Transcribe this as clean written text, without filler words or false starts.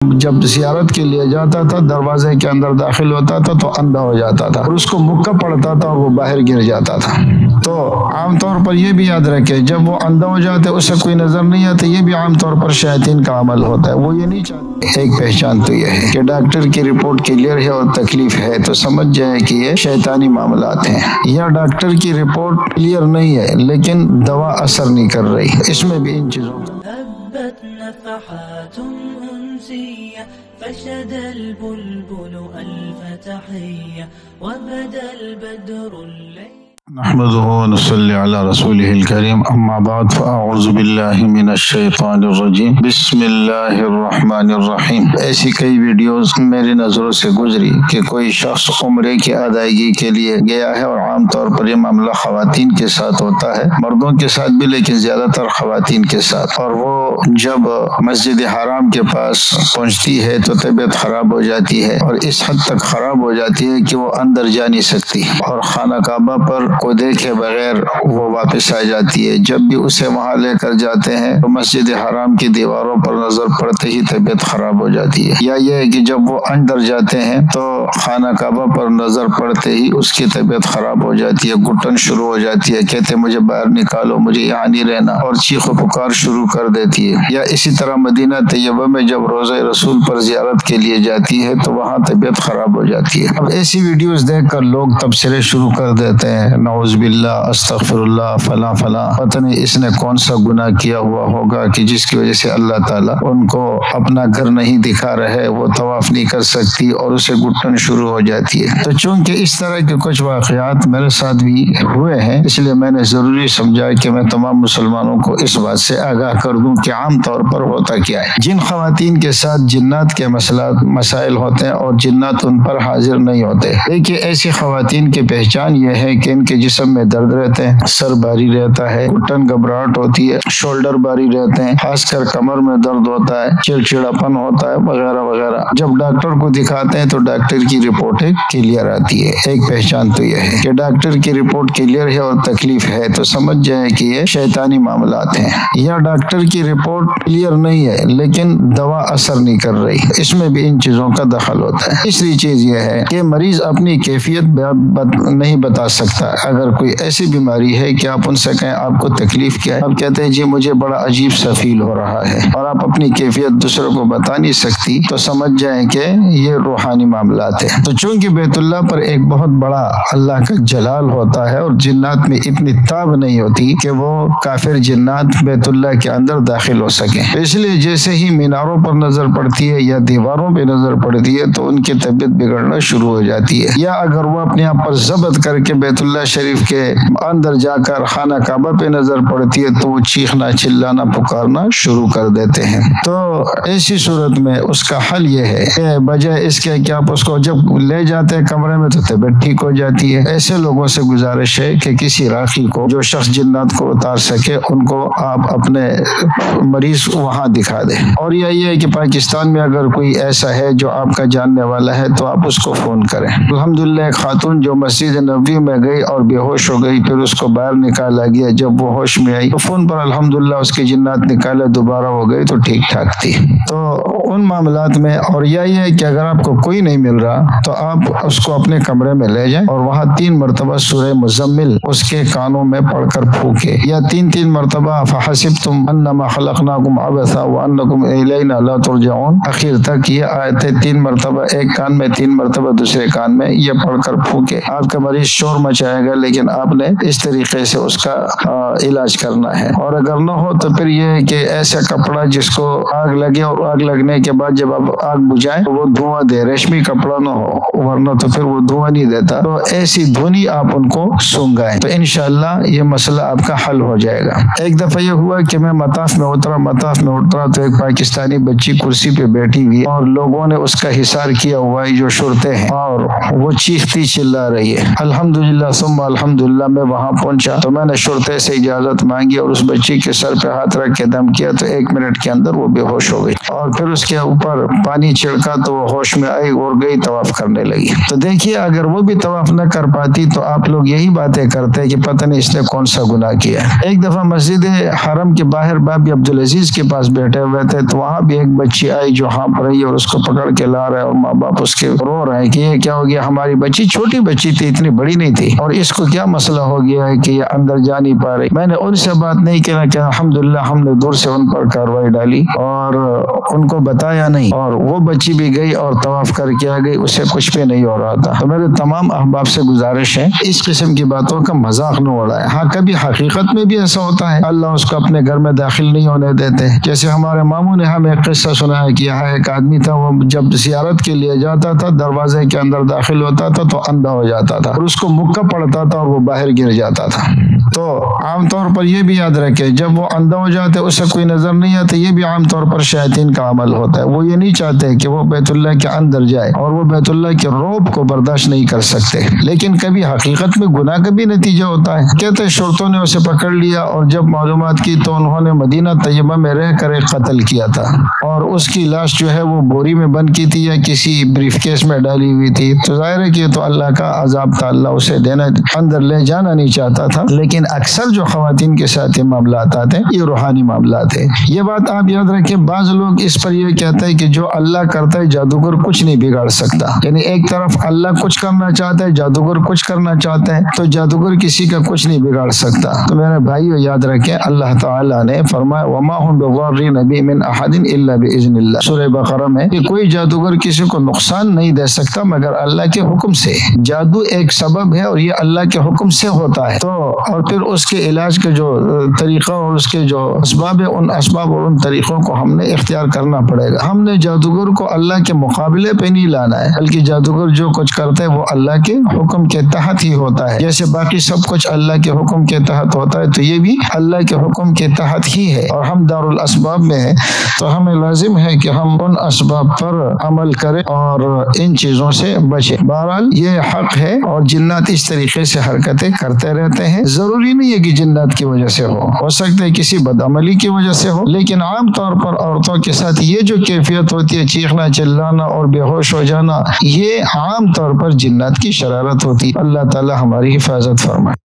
جب زیارت کے لیے جاتا تھا دروازے کے اندر داخل ہوتا تھا تو اندھا ہو جاتا تھا اور اس کو مکہ پڑتا تھا اور وہ باہر گر جاتا تھا۔ تو عام طور پر یہ بھی یاد رکھے جب وہ اندھا ہو جاتے اسے کوئی نظر نہیں آتا، یہ بھی عام طور پر شیاطین کا عمل ہوتا ہے، وہ یہ نہیں چاہتے۔ ایک پہچان تو یہ ہے کہ ڈاکٹر کی رپورٹ کلیئر ہے اور تکلیف ہے تو سمجھ جائے کہ یہ شیطانی معاملات ہیں، یا ڈاکٹر کی رپورٹ کلیئر نہیں ہے لیکن دوا اثر نہیں کر رہی، اس میں بھی ان چیزوں فشد البلبل ألف تحية وبدا البدر الليل نحمده ونصلي على رسوله الكريم اما بعد فاعوذ باللہ من الشیطان الرجیم بسم اللہ الرحمن الرحیم۔ ایسی کئی ویڈیوز میری نظروں سے گزری کہ کوئی شخص عمرے کی ادائیگی کے لیے گیا ہے اور عام طور پر یہ معاملہ خواتین کے ساتھ ہوتا ہے، مردوں کے ساتھ بھی لیکن زیادہ تر خواتین کے ساتھ، اور وہ جب مسجد حرام کے پاس پہنچتی ہے تو طبیعت خراب ہو جاتی ہے اور اس حد تک خراب ہو جاتی ہے کہ وہ اندر جا نہیں سکتی اور خانہ کعبہ پر کو دیکھے بغیر وہ واپس آ جاتی ہے۔ جب بھی اسے وہاں لے کر جاتے ہیں تو مسجد حرام کی دیواروں پر نظر پڑتے ہی طبیعت خراب ہو جاتی ہے، یا یہ ہے کہ جب وہ اندر جاتے ہیں تو خانہ کعبہ پر نظر پڑتے ہی اس کی طبیعت خراب ہو جاتی ہے، گھٹن شروع ہو جاتی ہے، کہتے مجھے باہر نکالو، مجھے یہاں نہیں رہنا، اور چیخ و پکار شروع کر دیتی ہے۔ یا اسی طرح مدینہ طیبہ میں جب روضہ رسول پر زیارت کے لیے جاتی ہے تو وہاں طبیعت خراب ہو جاتی ہے۔ اب ایسی ویڈیوز دیکھ کر لوگ تبصرے شروع کر دیتے ہیں، نعوذ باللہ، استغفر اللہ، فلاں فلاں، پتہ نہیں اس نے کون سا گناہ کیا ہوا ہوگا کہ جس کی وجہ سے اللہ تعالیٰ ان کو اپنا گھر نہیں دکھا رہے، وہ طواف نہیں کر سکتی اور اسے گھٹن شروع ہو جاتی ہے۔ تو چونکہ اس طرح کے کچھ واقعات میرے ساتھ بھی ہوئے ہیں، اس لیے میں نے ضروری سمجھا کہ میں تمام مسلمانوں کو اس بات سے آگاہ کر دوں کہ عام طور پر ہوتا کیا ہے۔ جن خواتین کے ساتھ جنات کے مسائل ہوتے ہیں اور جنات ان پر حاضر نہیں ہوتے، دیکھیے ایسی خواتین کی پہچان یہ ہے کہ ان کے جسم میں درد رہتے ہیں، سر بھاری رہتا ہے، گھٹن گھبراہٹ ہوتی ہے، شولڈر بھاری رہتے ہیں، خاص کر کمر میں درد ہوتا ہے، چڑچڑاپن ہوتا ہے، وغیرہ وغیرہ۔ جب ڈاکٹر کو دکھاتے ہیں تو ڈاکٹر کی رپورٹ کلیئر آتی ہے۔ ایک پہچان تو یہ ہے کہ ڈاکٹر کی رپورٹ کلیئر ہے اور تکلیف ہے تو سمجھ جائے کہ یہ شیطانی معاملات ہیں، یا ڈاکٹر کی رپورٹ کلیئر نہیں ہے لیکن دوا اثر نہیں کر رہی، اس میں بھی ان چیزوں کا دخل ہوتا ہے۔ تیسری چیز یہ ہے کہ مریض اپنی کیفیت نہیں بتا سکتا۔ اگر کوئی ایسی بیماری ہے کہ آپ ان سے کہیں آپ کو تکلیف کیا ہے، آپ کہتے ہیں جی مجھے بڑا عجیب سا فیل ہو رہا ہے، اور آپ اپنی کیفیت دوسروں کو بتا نہیں سکتی، تو سمجھ جائیں کہ یہ روحانی معاملات ہیں۔ تو چونکہ بیت اللہ پر ایک بہت بڑا اللہ کا جلال ہوتا ہے اور جنات میں اتنی تاب نہیں ہوتی کہ وہ کافر جنات بیت اللہ کے اندر داخل ہو سکیں، اس لیے جیسے ہی میناروں پر نظر پڑتی ہے یا دیواروں پہ نظر پڑتی ہے تو ان کی طبیعت بگڑنا شروع ہو جاتی ہے، یا اگر وہ اپنے آپ پر ضبط کر کے بیت اللہ شریف کے اندر جا کر خانہ کعبہ پہ نظر پڑتی ہے تو وہ چیخنا چلانا پکارنا شروع کر دیتے ہیں۔ تو ایسی صورت میں اس کا حل یہ ہے کہ بجائے اس کے کہ آپ اس کو جب لے جاتے ہیں کمرے میں تو طبیعت ٹھیک ہو جاتی ہے، ایسے لوگوں سے گزارش ہے کہ کسی راقی کو جو شخص جنات کو اتار سکے ان کو آپ اپنے مریض وہاں دکھا دیں۔ اور یہ ہے کہ پاکستان میں اگر کوئی ایسا ہے جو آپ کا جاننے والا ہے تو آپ اس کو فون کریں۔ الحمدللہ ایک خاتون جو مسجد نبوی میں گئی اور بے ہوش ہو گئی، پھر اس کو باہر نکالا گیا، جب وہ ہوش میں آئی تو فون پر الحمدللہ اس کی جنات نکالے، دوبارہ ہو گئی تو ٹھیک ٹھاک تھی۔ تو ان معاملات میں اور یہ ہے کہ اگر آپ کو کوئی نہیں مل رہا تو آپ اس کو اپنے کمرے میں لے جائیں اور وہاں 3 مرتبہ سورہ مزمل اس کے کانوں میں پڑھ کر پھونکے، یا 3 مرتبہ فحسبتم انما خلقناکم عبثا وانکم الینا لا ترجعون، آخر تک یہ آیتیں 3 مرتبہ ایک کان میں، 3 مرتبہ دوسرے کان میں یہ پڑھ کر پھونکے۔ آپ کا مریض شور مچائے گا لیکن آپ نے اس طریقے سے اس کا علاج کرنا ہے۔ اور اگر نہ ہو تو پھر یہ ہے کہ ایسا کپڑا جس کو آگ لگے اور آگ لگنے کے بعد جب آپ آگ بجھائیں تو وہ دھواں دے، ریشمی کپڑا نہ ہو ورنہ تو پھر وہ دھواں نہیں دیتا، تو ایسی دھونی آپ ان کو سونگائیں تو انشاءاللہ یہ مسئلہ آپ کا حل ہو جائے گا۔ ایک دفعہ یہ ہوا کہ میں مطاف میں اترا تو ایک پاکستانی بچی کرسی پہ بیٹھی ہوئی اور لوگوں نے اس کا حصار کیا ہوا ہے جو شرطیں ہیں، اور وہ چیختی چلا رہی ہے۔ الحمدللہ ثم قسم الحمدللہ میں وہاں پہنچا تو میں نے شرطے سے اجازت مانگی اور اس بچی کے سر پہ ہاتھ رکھ کے دم کیا تو 1 منٹ کے اندر وہ بے ہوش ہو گئی، اور پھر اس کے اوپر پانی چھڑکا تو وہ ہوش میں آئی اور گئی، طواف کرنے لگی۔ تو دیکھیے اگر وہ بھی طواف نہ کر پاتی تو آپ لوگ یہی باتیں کرتے کہ پتہ نہیں اس نے کون سا گناہ کیا ہے۔ ایک دفعہ مسجد حرم کے باہر بابی عبدالعزیز کے پاس بیٹھے ہوئے تھے تو وہاں بھی ایک بچی آئی جو ہانپ رہی اور اس کو پکڑ کے لا رہے اور ماں باپ اس کے رو رہے ہیں کہ یہ کیا ہو گیا، ہماری بچی چھوٹی بچی تھی، اتنی بڑی نہیں تھی، اور اس کو کیا مسئلہ ہو گیا ہے کہ یہ اندر جا نہیں پا رہی۔ میں نے ان سے بات نہیں کی کہ الحمدللہ ہم نے دور سے ان پر کارروائی ڈالی اور ان کو بتایا نہیں، اور وہ بچی بھی گئی اور طواف کر کے آ گئی، اسے کچھ بھی نہیں ہو رہا تھا۔ تو میرے تمام احباب سے گزارش ہے اس قسم کی باتوں کا مذاق نہ اڑائے۔ ہاں کبھی حقیقت میں بھی ایسا ہوتا ہے، اللہ اس کو اپنے گھر میں داخل نہیں ہونے دیتے۔ جیسے ہمارے ماموں نے ہمیں ایک قصہ سنا ہے کہ یہاں ایک آدمی تھا، وہ جب زیارت کے لیے جاتا تھا دروازے کے اندر داخل ہوتا تھا تو اندھا ہو جاتا تھا اور اس کو مکہ پڑتا تھا اور وہ باہر گر جاتا تھا۔ تو عام طور پر یہ بھی یاد رکھے جب وہ اندھا ہو جاتے اسے کوئی نظر نہیں آتا، یہ بھی عام طور پر شیاطین کا عمل ہوتا ہے۔ وہ یہ نہیں چاہتے کہ وہ بیت اللہ کے اندر جائے اور وہ بیت اللہ کے رعب کو برداشت نہیں کر سکتے، لیکن کبھی حقیقت میں گناہ کا بھی نتیجہ ہوتا ہے۔ کہتے ہیں شرطوں نے اسے پکڑ لیا اور جب معلومات کی تو انہوں نے مدینہ طیبہ میں رہ کر ایک قتل کیا تھا، اور اس کی لاش جو ہے وہ بوری میں بند کی تھی یا کسی بریف کیس میں ڈالی ہوئی تھی۔ تو ظاہر ہے کہ تو اللہ کا عذاب تھا، اللہ اسے دینا اندر لے جانا نہیں چاہتا تھا، لیکن اکثر جو خواتین کے ساتھ یہ معاملات آتے ہیں یہ روحانی معاملات ہیں۔ یہ بات آپ یاد رکھیں، بعض لوگ اس پر یہ کہتے ہیں کہ جو اللہ کرتا ہے جادوگر کچھ نہیں بگاڑ سکتا، یعنی ایک طرف اللہ کچھ کرنا چاہتا ہے، جادوگر کچھ کرنا چاہتا ہے، تو جادوگر کسی کا کچھ نہیں بگاڑ سکتا۔ تو میرے بھائیو یاد رکھیں اللہ تعالیٰ نے فرمایا وما هم بضارین بہ من احد الا باذن اللہ، سورہ بقرہ میں، کہ کوئی جادوگر کسی کو نقصان نہیں دے سکتا مگر اللہ کے حکم سے۔ جادو ایک سبب ہے اور یہ اللہ کے حکم سے ہوتا ہے، تو اور پھر اس کے علاج کا جو طریقہ اور اس کے جو اسباب ہے ان اسباب اور ان طریقوں کو ہم نے اختیار کرنا پڑے گا۔ ہم نے جادوگر کو اللہ کے مقابلے پہ نہیں لانا ہے، بلکہ جادوگر جو کچھ کرتا ہے وہ اللہ کے حکم کے تحت ہی ہوتا ہے، جیسے باقی سب کچھ اللہ کے حکم کے تحت ہوتا ہے تو یہ بھی اللہ کے حکم کے تحت ہی ہے۔ اور ہم دار الاسباب میں ہیں تو ہمیں لازم ہے کہ ہم ان اسباب پر عمل کریں اور ان چیزوں سے بچیں۔ بہرحال یہ حق ہے، اور جنات اس طریقے سے حرکتیں کرتے رہتے ہیں، ضروری نہیں ہے کہ جنات کی وجہ سے ہو سکتا ہے کسی بدعملی کی وجہ سے ہو، لیکن عام طور پر عورتوں کے ساتھ یہ جو کیفیت ہوتی ہے چیخنا چلانا اور بے ہوش ہو جانا، یہ عام طور پر جنات کی شرارت ہوتی ہے۔ اللہ تعالی ہماری حفاظت فرمائے۔